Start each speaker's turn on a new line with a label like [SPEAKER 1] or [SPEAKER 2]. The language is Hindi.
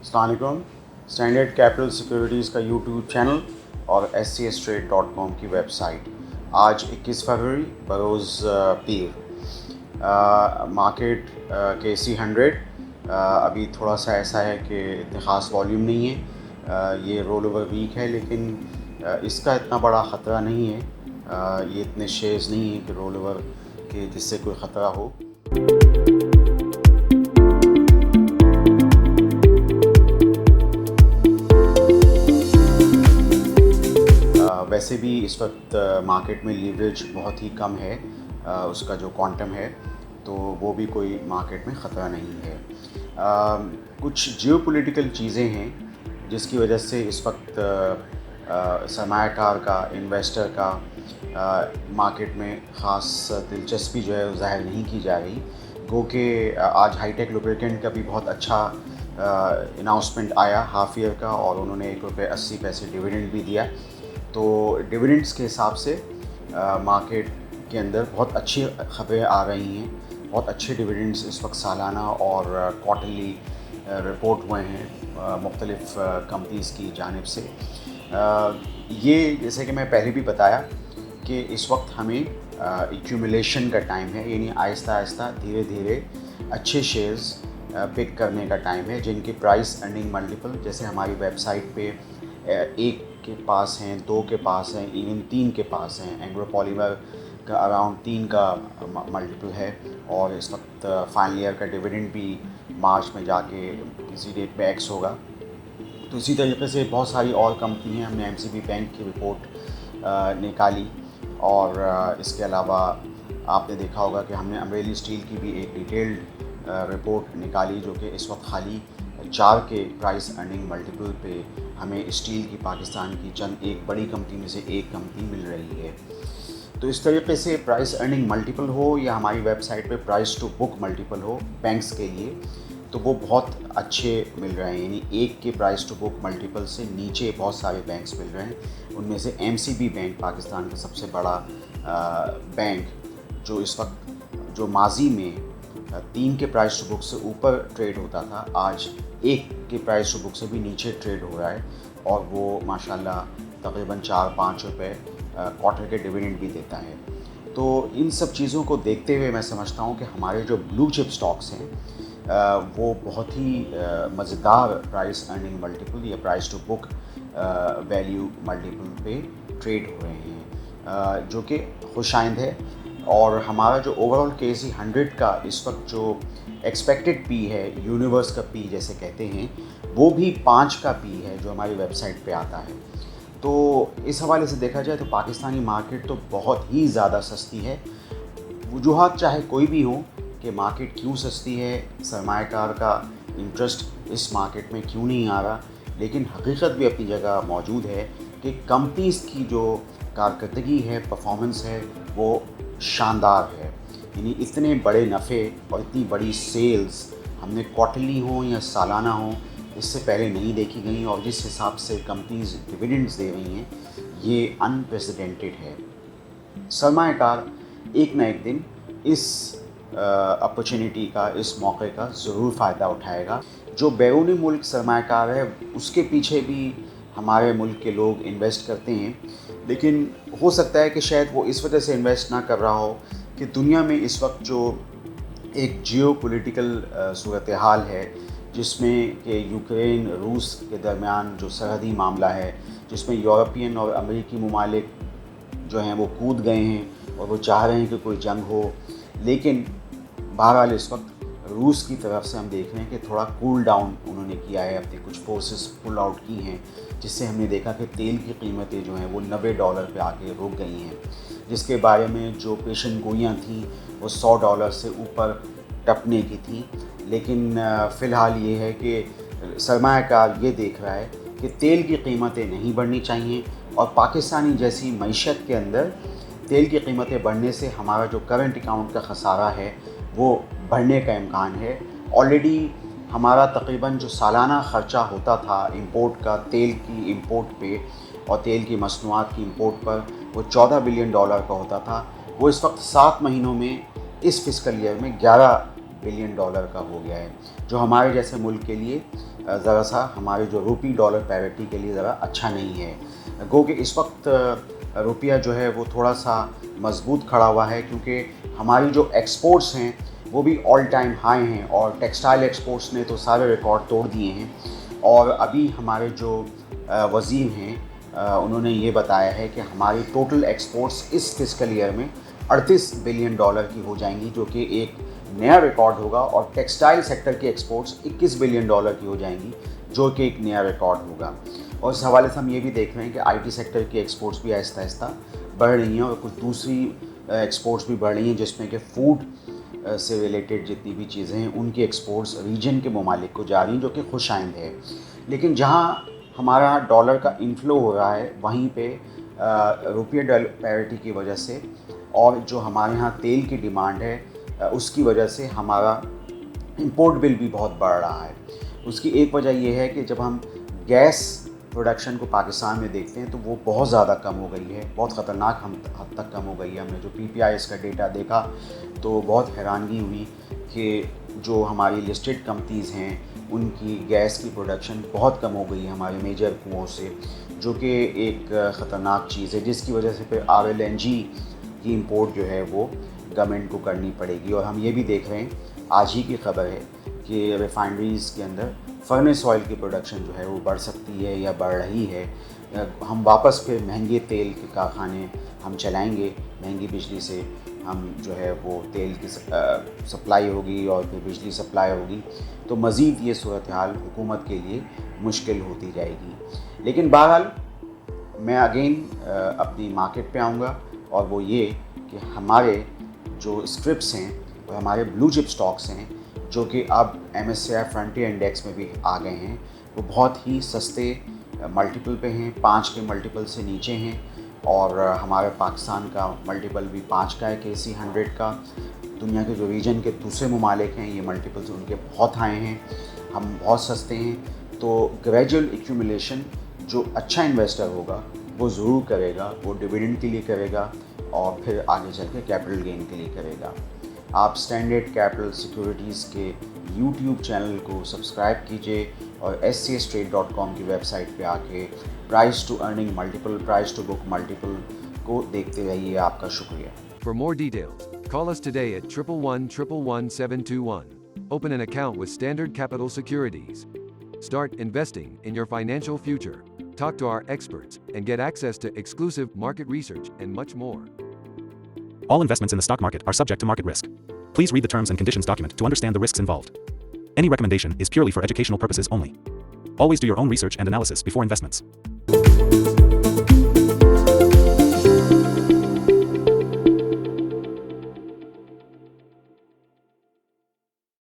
[SPEAKER 1] अस्सलाम वालेकुम। स्टैंडर्ड कैपिटल सिक्योरिटीज़ का यूट्यूब चैनल और scstrade.com की वेबसाइट। आज 21 फरवरी बरोज़ पीर। मार्केट KC100 अभी थोड़ा सा ऐसा है कि इतनी ख़ास वॉल्यूम नहीं है। ये रोल ओवर वीक है, लेकिन इसका इतना बड़ा ख़तरा नहीं है। ये इतने शेयर्स नहीं हैं कि रोल ओवर के जिससे कोई ख़तरा हो। वैसे भी इस वक्त मार्केट में लीवरेज बहुत ही कम है, उसका जो क्वांटम है, तो वो भी कोई मार्केट में ख़तरा नहीं है। कुछ जियोपॉलिटिकल चीज़ें हैं जिसकी वजह से इस वक्त सरमायाकार का, इन्वेस्टर का मार्केट में ख़ास दिलचस्पी जो है ज़ाहिर नहीं की जा रही। गो कि आज हाईटेक लुब्रिकेंट का भी बहुत अच्छा अनाउंसमेंट आया हाफ़ ईयर का, और उन्होंने ₹1.80 डिविडेंड भी दिया। तो डिविडेंड्स के हिसाब से मार्केट के अंदर बहुत अच्छी खबरें आ रही हैं। बहुत अच्छे डिविडेंड्स इस वक्त सालाना और क्वार्टरली रिपोर्ट हुए हैं मुख्तलिफ़ कंपनीज़ की जानिब से। ये जैसे कि मैं पहले भी बताया कि इस वक्त हमें एक्यूमुलेशन का टाइम है, यानी आहिस्ता आहिस्ता धीरे धीरे अच्छे शेयर्स पिक करने का टाइम है, जिनकी प्राइस अर्निंग मल्टीपल जैसे हमारी वेबसाइट पे 1 के पास हैं, 2 के पास हैं, इवन 3 के पास हैं। एंग्रो पॉलीमर का अराउंड 3 का मल्टीपल है, और इस वक्त फाइनल ईयर का डिविडेंड भी मार्च में जाके किसी डेट पे एक्स होगा। तो इसी तरीके से बहुत सारी और कंपनी हैं। हमने MCB बैंक की रिपोर्ट निकाली, और इसके अलावा आपने देखा होगा कि हमने अमरेली स्टील की भी एक डिटेल्ड रिपोर्ट निकाली, जो कि इस वक्त खाली 4 के प्राइस अर्निंग मल्टीपल पे हमें स्टील की पाकिस्तान की चंद एक बड़ी कंपनी में से एक कंपनी मिल रही है। तो इस तरीके से प्राइस अर्निंग मल्टीपल हो या हमारी वेबसाइट पे प्राइस टू बुक मल्टीपल हो बैंक्स के लिए, तो वो बहुत अच्छे मिल रहे हैं। यानी 1 के प्राइस टू बुक मल्टीपल से नीचे बहुत सारे बैंक्स मिल रहे हैं। उनमें से MCB बैंक पाकिस्तान का सबसे बड़ा बैंक, जो इस वक्त जो माजी में 3 के प्राइस टू बुक से ऊपर ट्रेड होता था, आज 1 के प्राइस टू बुक से भी नीचे ट्रेड हो रहा है, और वो माशाल्लाह तकरीबन 4-5 रुपये क्वार्टर के डिविडेंड भी देता है। तो इन सब चीज़ों को देखते हुए मैं समझता हूँ कि हमारे जो ब्लू चिप स्टॉक्स हैं वो बहुत ही मज़ेदार प्राइस अर्निंग मल्टीपल या price to book value multiple पे ट्रेड हो रहे हैं, जो कि खुशाइंद है। और हमारा जो ओवरऑल KC100 का इस वक्त जो एक्सपेक्टेड पी है, यूनिवर्स का पी जैसे कहते हैं, वो भी 5 का पी है जो हमारी वेबसाइट पे आता है। तो इस हवाले से देखा जाए तो पाकिस्तानी मार्केट तो बहुत ही ज़्यादा सस्ती है। वजूहात चाहे कोई भी हो कि मार्केट क्यों सस्ती है, सरमायाकार का इंटरेस्ट इस मार्केट में क्यों नहीं आ रहा, लेकिन हकीकत भी अपनी जगह मौजूद है कि कंपनीज़ की जो कारकर्दगी है, परफॉर्मेंस है, वो शानदार है। यानी इतने बड़े नफ़े और इतनी बड़ी सेल्स हमने क्वार्टरली हो या सालाना हो इससे पहले नहीं देखी गई, और जिस हिसाब से कंपनीज डिविडेंड्स दे रही हैं, ये अनप्रेसिडेंटेड है। सरमायाकार एक ना एक दिन इस अपॉर्चुनिटी का, इस मौके का ज़रूर फ़ायदा उठाएगा। जो बैरूनी मुल्क सरमायाकार है उसके पीछे भी हमारे मुल्क के लोग इन्वेस्ट करते हैं, लेकिन हो सकता है कि शायद वो इस वजह से इन्वेस्ट ना कर रहा हो कि दुनिया में इस वक्त जो एक जियोपॉलिटिकल सूरत हाल है, जिसमें कि यूक्रेन रूस के दरमियान जो सरहदी मामला है, जिसमें यूरोपियन और अमेरिकी ममालिक जो हैं वो कूद गए हैं और वो चाह रहे हैं कि कोई जंग हो। लेकिन बहरहाल इस वक्त रूस की तरफ से हम देख रहे हैं कि थोड़ा कूल डाउन उन्होंने किया है, अपने कुछ फोर्सेस पुल आउट की हैं, जिससे हमने देखा कि तेल की क़ीमतें जो हैं वो $90 पे आके रुक गई हैं, जिसके बारे में जो पेशन गोइयाँ थीं वो $100 से ऊपर टपने की थी। लेकिन फ़िलहाल ये है कि सरमायाकार ये देख रहा है कि तेल की कीमतें नहीं बढ़नी चाहिए, और पाकिस्तानी जैसी मईशत के अंदर तेल की कीमतें बढ़ने से हमारा जो करंट अकाउंट का ख़सारा है वो बढ़ने का इम्कान है। ऑलरेडी हमारा तकरीबन जो सालाना ख़र्चा होता था इंपोर्ट का, तेल की इंपोर्ट पे और तेल की मसनूआत की इंपोर्ट पर, वो $14 बिलियन का होता था। वो इस वक्त 7 महीनों में इस फिस्कल ईयर में $11 बिलियन का हो गया है, जो हमारे जैसे मुल्क के लिए ज़रा सा हमारे जो रूपी डॉलर पैरिटी के लिए ज़रा अच्छा नहीं है। गो कि इस वक्त रुपया जो है वो थोड़ा सा मजबूत खड़ा हुआ है, क्योंकि हमारी जो एक्सपोर्ट्स हैं वो भी ऑल टाइम हाई हैं, और टेक्सटाइल एक्सपोर्ट्स ने तो सारे रिकॉर्ड तोड़ दिए हैं। और अभी हमारे जो वज़ीर हैं उन्होंने ये बताया है कि हमारी टोटल एक्सपोर्ट्स इस फिस्कल ईयर में 38 बिलियन डॉलर की हो जाएंगी, जो कि एक नया रिकॉर्ड होगा। और टेक्सटाइल सेक्टर की एक्सपोर्ट्स 21 बिलियन डॉलर की हो जाएंगी, जो कि एक नया रिकॉर्ड होगा। और इस हवाले से हम ये भी देख रहे हैं कि आईटी सेक्टर की एक्सपोर्ट्स भी आहिस्ता आहिस्ता बढ़ रही हैं, और कुछ दूसरी एक्सपोर्ट्स भी बढ़ रही हैं, जिसमें कि फूड से रिलेटेड जितनी भी चीज़ें हैं उनकी एक्सपोर्ट्स रीजन के ममालिक को जा रही हैं, जो कि खुशाइंद है। लेकिन जहाँ हमारा डॉलर का इनफ्लो हो रहा है, वहीं पे रुपये डॉलर पैरिटी की वजह से और जो हमारे यहाँ तेल की डिमांड है उसकी वजह से हमारा इंपोर्ट बिल भी बहुत बढ़ रहा है। उसकी एक वजह यह है कि जब हम गैस प्रोडक्शन को पाकिस्तान में देखते हैं तो वो बहुत ज़्यादा कम हो गई है, बहुत ख़तरनाक हद तक कम हो गई है। हमने जो PPIs का डेटा देखा तो बहुत हैरानगी हुई कि जो हमारी लिस्टेड कंपनीज़ हैं उनकी गैस की प्रोडक्शन बहुत कम हो गई है हमारे मेजर कुओं से, जो कि एक ख़तरनाक चीज़ है, जिसकी वजह से फिर RLNG की इंपोर्ट जो है वो गवर्नमेंट को करनी पड़ेगी। और हम ये भी देख रहे हैं, आज ही की खबर है कि रिफाइनरीज़ के अंदर फर्नेस ऑयल की प्रोडक्शन जो है वो बढ़ सकती है या बढ़ रही है। हम वापस फिर महंगे तेल के कारखाने हम चलाएंगे, महंगी बिजली से हम जो है वो तेल की सप्लाई होगी और फिर बिजली सप्लाई होगी, तो मज़ीद ये सूरत हाल हुकूमत के लिए मुश्किल होती जाएगी। लेकिन बहरहाल मैं अगेन अपनी मार्केट पे आऊँगा, और वो ये कि हमारे जो स्ट्रिप्स हैं और हमारे ब्लू चिप स्टॉक्स हैं, जो कि अब MSCI फ्रंटियर इंडेक्स में भी आ गए हैं, वो बहुत ही सस्ते मल्टीपल पे हैं, 5 के मल्टीपल से नीचे हैं। और हमारे पाकिस्तान का मल्टीपल भी 5 का है, KC 100 का। दुनिया के जो रीजन के दूसरे ममालिक हैं ये मल्टीपल्स उनके बहुत हाई हैं, हम बहुत सस्ते हैं। तो ग्रेजुअल एक्यूमुलेशन जो अच्छा इन्वेस्टर होगा वो ज़रूर करेगा, वो डिविडेंड के लिए करेगा और फिर आगे चल के कैपिटल गेन के लिए करेगा। आप स्टैंडर्ड कैपिटल सिक्योरिटीज़ के YouTube चैनल को सब्सक्राइब कीजिए और scstrade.com की वेबसाइट पे आके price to earning multiple, price to book multiple को देखते रहिए। आपका शुक्रिया।
[SPEAKER 2] For more details, call us today at 111-111-721. Open an account with Standard Capital Securities. Start investing in your financial future. Talk to our experts and get access to exclusive market research and much more.
[SPEAKER 3] All investments in the stock market are subject to market risk. Please read the terms and conditions document to understand the risks involved. Any recommendation is purely for educational purposes only. Always do your own research and analysis before investments.